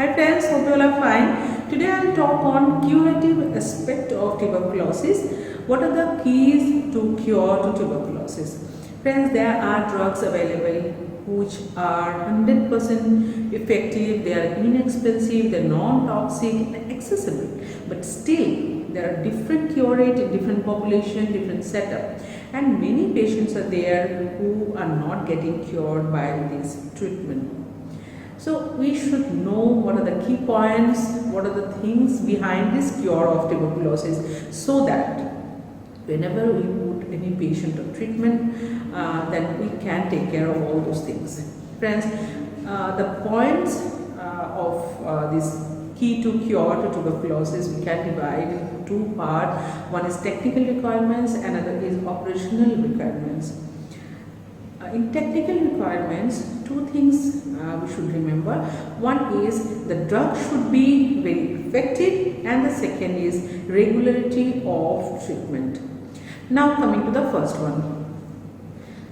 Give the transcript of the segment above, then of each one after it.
Hi friends, hope you all are fine. Today I'll talk on curative aspect of tuberculosis. What are the keys to cure to tuberculosis? Friends, there are drugs available which are 100% effective, they are inexpensive, they are non-toxic and accessible. But still, there are different cure rate in different population, different setup. And many patients are there who are not getting cured by this treatment. So we should know what are the key points, what are the things behind this cure of tuberculosis, so that whenever we put any patient on treatment, then we can take care of all those things. Friends, the points of this key to cure to tuberculosis we can divide into two parts. One is technical requirements, another is operational requirements. In technical requirements, two things we should remember. One is the drug should be very effective, and the second is regularity of treatment. Now coming to the first one.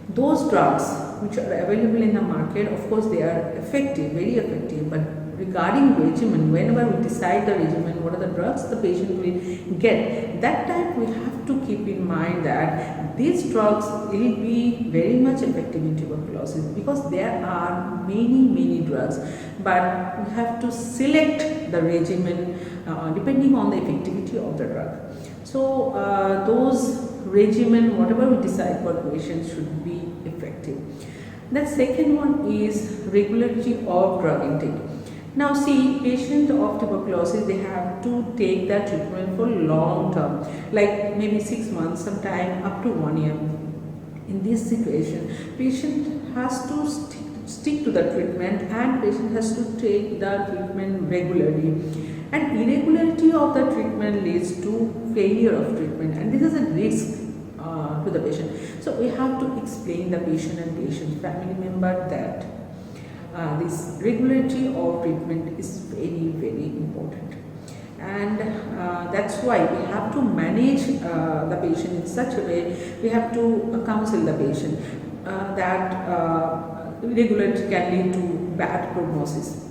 Those drugs which are available in the market, of course they are effective, very effective, but regarding regimen, whenever we decide the regimen, what are the drugs the patient will get, that time we have to keep in mind that these drugs will be very much effective in tuberculosis, because there are many drugs, but we have to select the regimen depending on the effectivity of the drug. So those regimen, whatever we decide for patients, should be effective. The second one is regularity of drug intake. Now see, patient of tuberculosis, they have to take that treatment for long term, like maybe 6 months, sometime up to 1 year. In this situation, patient has to stick to the treatment, and patient has to take the treatment regularly. And irregularity of the treatment leads to failure of treatment, and this is a risk to the patient. So we have to explain the patient and patient family member that this regularity of treatment is very important, and that's why we have to manage the patient in such a way. We have to counsel the patient that irregularity can lead to bad prognosis.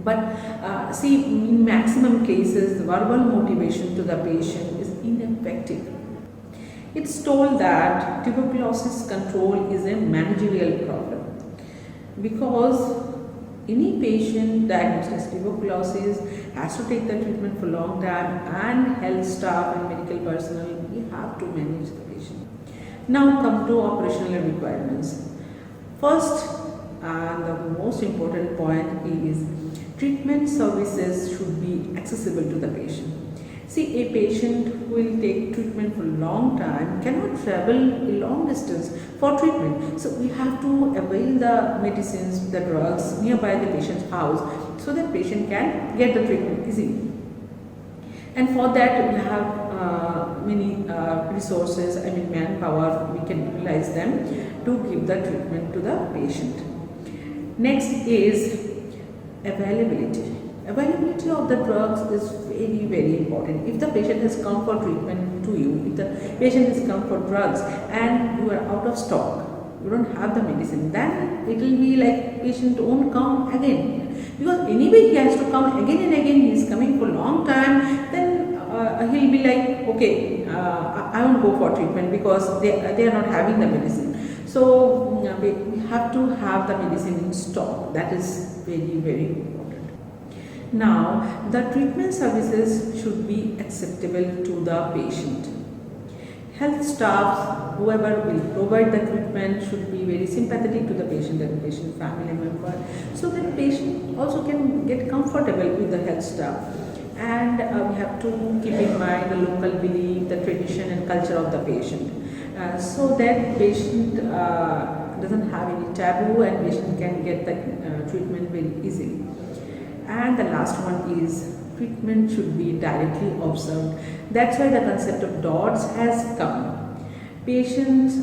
But see, in maximum cases, the verbal motivation to the patient is ineffective. It's told that tuberculosis control is a managerial problem, because any patient diagnosed as tuberculosis has to take the treatment for long time, and health staff and medical personnel, we have to manage the patient. Now come to operational requirements. First and the most important point is treatment services should be accessible to the patient. See, a patient who will take treatment for a long time cannot travel a long distance for treatment. So we have to avail the medicines, the drugs nearby the patient's house, so that patient can get the treatment easily. And for that we have many resources, manpower, we can utilize them to give the treatment to the patient. Next is availability. Availability of the drugs is very important. If the patient has come for treatment to you, if the patient has come for drugs and you are out of stock, you don't have the medicine, then it will be like patient won't come again, because anyway he has to come again and again. He is coming for long time, then he'll be like, okay, I won't go for treatment because they are not having the medicine. So we have to have the medicine in stock. That is very important. Now, the treatment services should be acceptable to the patient. Health staff, whoever will provide the treatment, should be very sympathetic to the patient and patient family member, so that the patient also can get comfortable with the health staff. And we have to keep in mind the local belief, the tradition and culture of the patient, so that patient doesn't have any taboo, and patient can get the treatment very easily. And the last one is treatment should be directly observed. That's why the concept of DOTS has come. Patients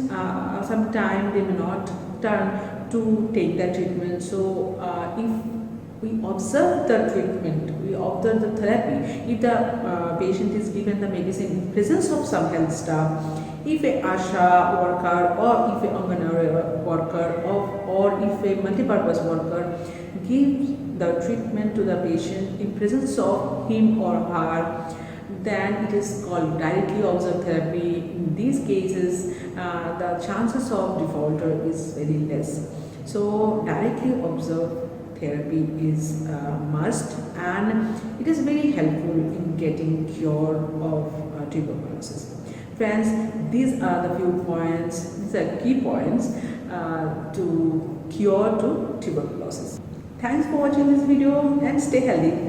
sometimes they may not turn to take the treatment. So if we observe the treatment, we observe the therapy, if the patient is given the medicine in presence of some health staff, if a ASHA worker or if a Anganwadi worker or if a multipurpose worker gives the treatment to the patient in presence of him or her, then it is called directly observed therapy. In these cases, the chances of defaulter is very less. So directly observed therapy is a must, and it is very helpful in getting cure of tuberculosis. Friends, these are the few points, these are key points to cure to tuberculosis. Thanks for watching this video and stay healthy.